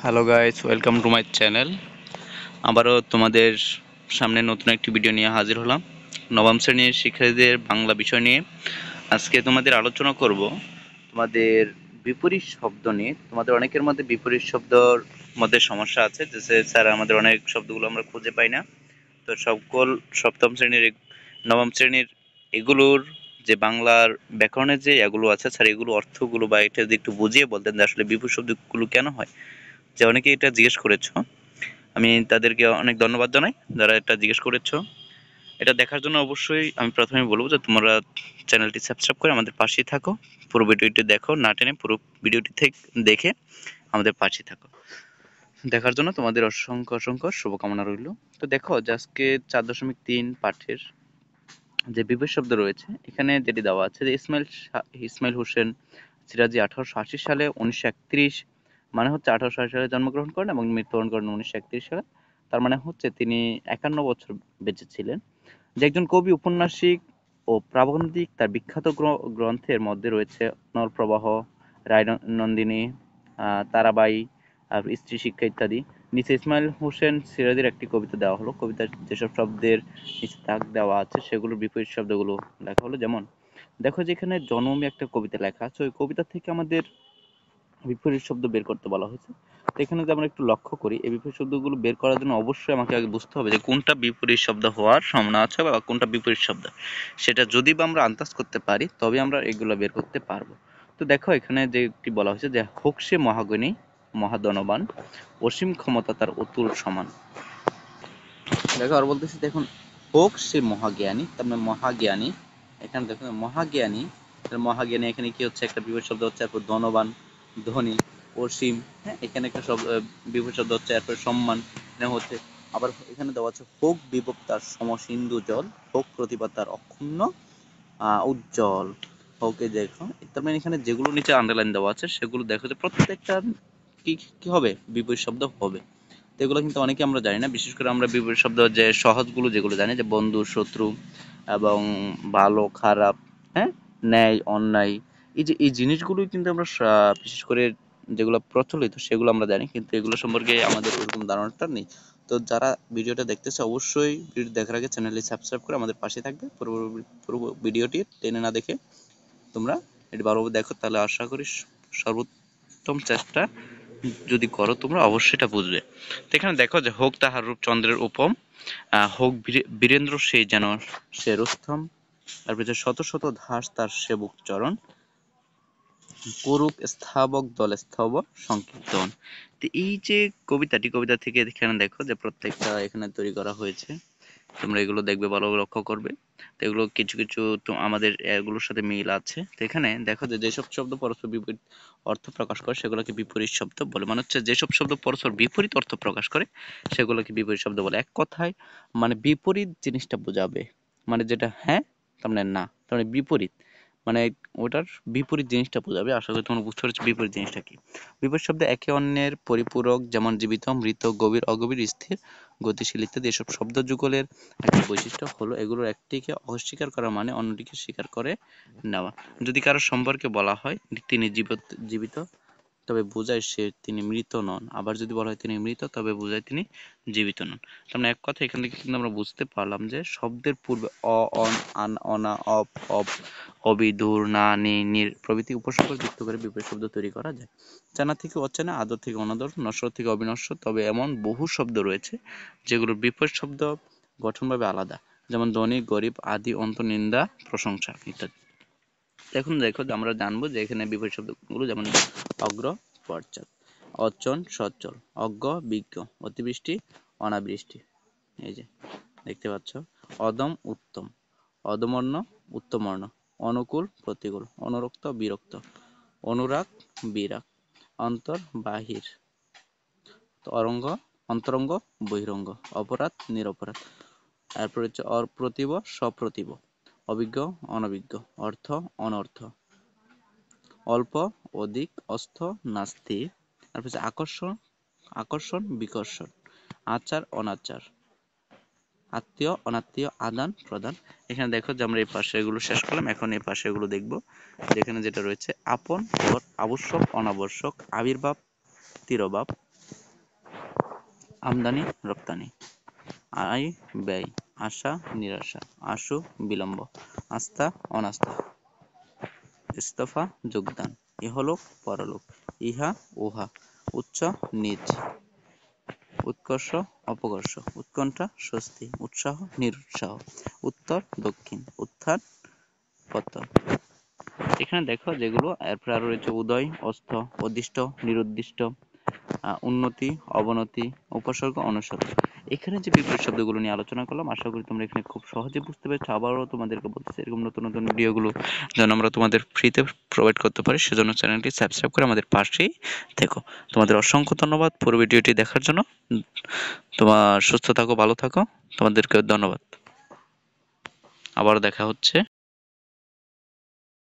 Hello guys, welcome to my channel. আবারও তোমাদের সামনে নতুন একটি ভিডিও নিয়ে হাজির হলাম। নবম শ্রেণীর শিক্ষার্থীদের বাংলা বিষয় নিয়ে আজকে তোমাদের আলোচনা করব তোমাদের বিপরীত শব্দ নিয়ে। তোমাদের অনেকের মধ্যে বিপরীত শব্দর মধ্যে সমস্যা আছে, যে স্যার আমাদের অনেক শব্দগুলো আমরা খুঁজে পাই না। তো সকল সপ্তম শ্রেণীর নবম শ্রেণীর এগুলোর যে বাংলার ব্যাকরণের যে এগুলো আছে স্যার, এগুলো অর্থগুলো বা এটা যদি একটু বুঝিয়ে বলতেন যে আসলে বিপরীত শব্দগুলো কেন হয়, যে অনেকে এটা জিজ্ঞেস করেছো। আমি তাদেরকে অনেক ধন্যবাদ জানাই যারা এটা জিজ্ঞেস করেছো। এটা দেখার জন্য অবশ্যই আমি প্রথমে বলবো যে তোমরা চ্যানেলটি সাবস্ক্রাইব করে আমাদের পাশেই থাকো। পুরো ভিডিওটি দেখো, না টেনে পুরো ভিডিওটি থেকে দেখে আমাদের পাশেই থাকো। দেখার জন্য তোমাদের অসংখ্য অসংখ্য শুভকামনা রইল। তো দেখো যে আজকে 4.3 পাঠের যে বিপরীত শব্দ রয়েছে, এখানে যেটি দেওয়া আছে যে ইসমাইল হোসেন সিরাজি 1880 সালে 1931, মানে হচ্ছে 1880 সালে জন্মগ্রহণ করেন এবং মৃত্যুবরণ করেন 1931 সালে। তার মানে হচ্ছে তিনি 51 বছর বেঁচে ছিলেন। যে একজন কবি, উপন্যাসিক ও প্রাবন্ধিক। তার বিখ্যাত গ্রন্থের মধ্যে রয়েছে নরপ্রবাহ, রায়নন্দিনী, তারাবাঈ, স্ত্রী শিক্ষা ইত্যাদি। নিচে ইসমাইল হোসেন সিরাজের একটি কবিতা দেওয়া হলো। কবিতার যেসব শব্দের নিচে দাগ দেওয়া আছে সেগুলোর বিপরীত শব্দগুলো লেখা হলো। যেমন দেখো যে এখানে জনমী একটা কবিতা লেখা আছে, ওই কবিতা থেকে আমাদের বিপরীত শব্দ বের করতে বলা হয়েছে। তো এখানে যদি আমরা একটু লক্ষ্য করি, এই বিপরীত শব্দগুলো বের করার জন্য অবশ্যই আমাকে আগে বুঝতে হবে যে কোনটা বিপরীত শব্দ হওয়ার সম্ভাবনা আছে বা কোনটা বিপরীত শব্দ। সেটা যদি বা আমরা আন্দাজ করতে পারি তবে আমরা এগুলো বের করতে পারবো। তো দেখো এখানে যে একটি বলা হয়েছে যে হোক সে মহাগুণী মহাধনবান, অসীম ক্ষমতা তার অতুল সমান। দেখো আর বলতেছি, দেখুন হোক সে মহাজ্ঞানী, তার মানে মহাজ্ঞানী। এখানে দেখুন মহাজ্ঞানী, মহাজ্ঞানী এখানে কি হচ্ছে, একটা বিপরীত শব্দ হচ্ছে, এরপর ধনবান, ধনী, অসীম। হ্যাঁ, এখানে একটা বিপরীত শব্দ হচ্ছে, এরপর সম্মান এখানে হচ্ছে। আবার এখানে দেওয়া আছে হোক বিভব তার সমসিন্ধু জল, হোক প্রতিভা তার অক্ষুণ্ণ উজ্জ্বল। ওকে দেখো, তার মানে এখানে যেগুলো নিচে আন্ডারলাইন দেওয়া আছে সেগুলো দেখো যে প্রত্যেকটা কি কি হবে, বিপরীত শব্দ হবে। তো এগুলো কিন্তু অনেকে আমরা জানি না, বিশেষ করে আমরা বিপরীত শব্দ যে সহজগুলো যেগুলো জানি, যে বন্ধু, শত্রু এবং ভালো, খারাপ, হ্যাঁ, ন্যায়, অন্যায়, এই জিনিসগুলোই কিন্তু আমরা বিশেষ করে যেগুলো প্রচলিত সেগুলো আমরা জানি, কিন্তু এগুলো সম্পর্কে আমাদের ওরকম ধারণাটা নেই। তো যারা ভিডিওটা দেখতেছে অবশ্যই ভিডিও দেখার আগে চ্যানেলটি সাবস্ক্রাইব করে আমাদের পাশে থাকবে। পুরো ভিডিওটি টেনে না দেখে তোমরা এটি ভালোভাবে দেখো, তাহলে আশা করি সর্বোত্তম চেষ্টা যদি করো তোমরা অবশ্যই এটা বুঝবে। তো এখানে দেখো যে হোক তাহার রূপ চন্দ্রের উপম, হোক বীরেন্দ্র সেই যেন সে রুস্তম, তারপরে যে শত শত ধাস তার সেবক চরণ, করুক স্থাবক দলে স্তব সংকীর্তন। তো এই যে কবিতা থেকে এখানে দেখো যে প্রত্যেকটা এখানে তৈরি করা হয়েছে, তোমরা এগুলো দেখবে, ভালো লক্ষ্য করবে। তো এগুলো কিছু কিছু তো আমাদের এগুলোর সাথে মিল আছে। তো এখানে দেখো যে যেসব শব্দ পরস্পর বিপরীত অর্থ প্রকাশ করে সেগুলোকে বিপরীত শব্দ বলে। মানে হচ্ছে যেসব শব্দ পরস্পর বিপরীত অর্থ প্রকাশ করে সেগুলোকে বিপরীত শব্দ বলে। এক কথায় মানে বিপরীত জিনিসটা বোঝাবে, মানে যেটা হ্যাঁ তার মানে না, তার মানে বিপরীত, মানে ওটার বিপরীত জিনিসটা বোঝাবে। আশা করি তোমরা বুঝতে পারছো বিপরীত জিনিসটা কি। বিপরীত শব্দ একে অন্যের পরিপূরক, যেমন জীবিত, মৃত, গভীর, অগভীর, স্থির, গতিশীল ইত্যাদি। এসব শব্দ যুগলের একটা বৈশিষ্ট্য হলো এগুলোর একটিকে অস্বীকার করা মানে অন্যটিকে স্বীকার করে নেওয়া। যদি কারো সম্পর্কে বলা হয় তিনি জীবিত তবে বোঝায় তিনি মৃত নন, আবার যদি বলা হয় তিনি মৃত তবে বোঝায় তিনি জীবিত নন। তার মানে এক কথা এখান থেকে কিন্তু আমরা বুঝতে পারলাম যে শব্দের পূর্বে অ, অন, আন, অনা, অপ, অপ, অবি, দূর, না, নি, নির প্রভৃতি উপসর্গ যুক্ত করে বিপরীত শব্দ তৈরি করা যায়। চেনা থেকে অচেনা, আদর থেকে অনাদর, নশ্বর থেকে অবিনশ্বর। তবে এমন বহু শব্দ রয়েছে যেগুলোর বিপরীত শব্দ গঠনভাবে আলাদা, যেমন ধনী, গরিব, আদি, অন্ত, নিন্দা, প্রশংসা ইত্যাদি। এখন দেখো যে আমরা জানবো যে এখানে বিপরীত শব্দগুলো, যেমন অগ্র, পশ্চাৎ, অচল, সচল, অজ্ঞ, বিজ্ঞ, অতিবৃষ্টি, অনাবৃষ্টি। এই যে দেখতে পাচ্ছ, অদম, উত্তম, অদমর্ণ, উত্তমর্ণ, অনুকূল, প্রতিকূল, অনুরক্ত, বিরক্ত, অনুরাগ, বিরাগ, অন্তর, বাহির, তরঙ্গ, অন্তরঙ্গ, বহিরঙ্গ, অপরাধ, নিরপরাধ। তারপর হচ্ছে অপ্রতিভ, সপ্রতিভ, অভিজ্ঞ, অনভিজ্ঞ, অর্থ, অনর্থ, অল্প, অধিক, অস্থ, নাস্তি। তারপর হচ্ছে আকর্ষণ, আকর্ষণ, বিকর্ষণ, আচার, অনাচার, আত্মীয়, অনাত্মীয়, আদান, প্রদান। এখানে দেখো যে আমরা এই পাশে এগুলো শেষ করলাম, এখন এই পাশে এগুলো দেখবো। যেখানে যেটা রয়েছে আপন, পর, আবশ্যক, অনাবশ্যক, আবির্ভাব, তিরোভাব, আমদানি রপ্তানি, আয় ব্যয়, আশা নিরাশা, আশু বিলম্ব, আস্থা অনাস্থা, ইস্তফা যোগদান, ইহলোক পরলোক, ইহা উহা, উচ্চ নিচ, উৎকর্ষ অপকর্ষ, উৎকণ্ঠা স্বস্তি, উৎসাহ নিরুৎসাহ, উত্তর দক্ষিণ, উত্থান পতন। এখানে দেখো যেগুলো এরপর আরো রয়েছে উদয়, অস্ত, অদিষ্ট, নিরুদ্দিষ্ট, উন্নতি, অবনতি, উপসর্গ, অনুসর্গ। এখানে যে বিপরীত শব্দগুলো নিয়ে আলোচনা করলাম, আশা করি তোমরা এখানে খুব সহজে বুঝতে পেরেছো। আবারও তোমাদেরকে বলতেছি, এরকম নতুন নতুন ভিডিওগুলো যেন আমরা তোমাদের ফ্রিতে প্রোভাইড করতে পারি, সেজন্য চ্যানেলটি সাবস্ক্রাইব করে আমাদের পাশেই থেকো। তোমাদের অসংখ্য ধন্যবাদ পুরো ভিডিওটি দেখার জন্য। তোমার সুস্থ থাকো, ভালো থাকো, তোমাদেরকে ধন্যবাদ। আবার দেখা হচ্ছে।